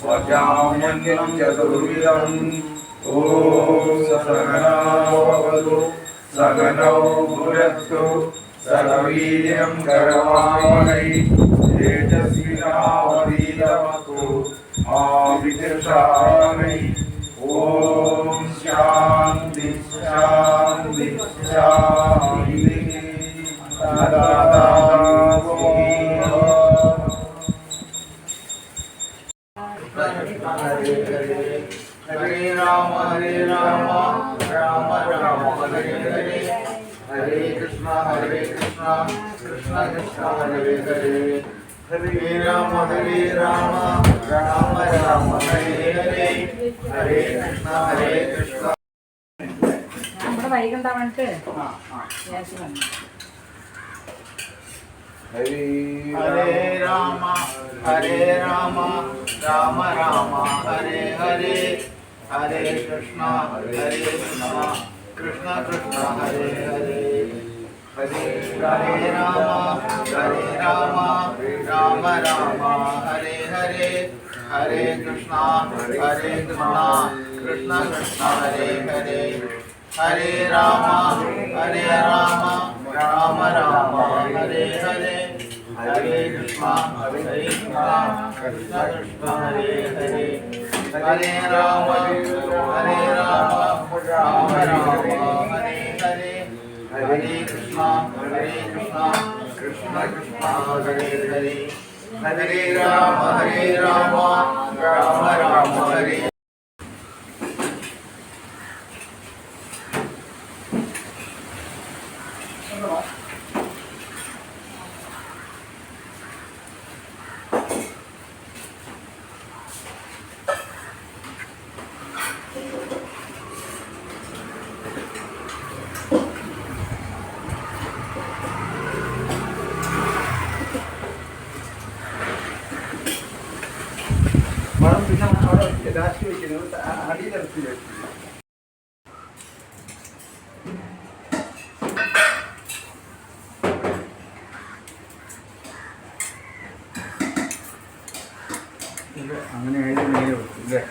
वजाम्यन्नं चतुर्विधम् ॐ सहनावतु सहनौ भुनक्तु सह वीर्यं करवावहै तेजस्विनावधीतमस्तु मा विद्विषावहै ॐ शान्ति शान्ति शान्तिः हरे राम राम राम हरे हरे हरे कृष्णा कृष्णा कृष्णा हरे हरे हरे राम राम राम हरे हरे हरे कृष्णा നമ്മുടെ വൈകുണ്ടാവട്ടെ हरे राम राम राम हरे हरे हरे कृष्णा कृष्णा कृष्णा हरे हरे हरे राम राम राम हरे हरे हरे कृष्णा कृष्णा कृष्णा हरे हरे हरे राम राम हरे हरे हरे कृष्णा कृष्णा कृष्णा हरे हरे हरे राम राम हरे हरे हरे कृष्णा कृष्णा कृष्णा हरे हरे हरे राम राम हरे പിന്നെ അവിടെ രാശി വയ്ക്കുന്നത് അടിയിലിറക്കി വെച്ചു. അങ്ങനെ ആയിട്ട് നേരെ വെക്കും അല്ലേ?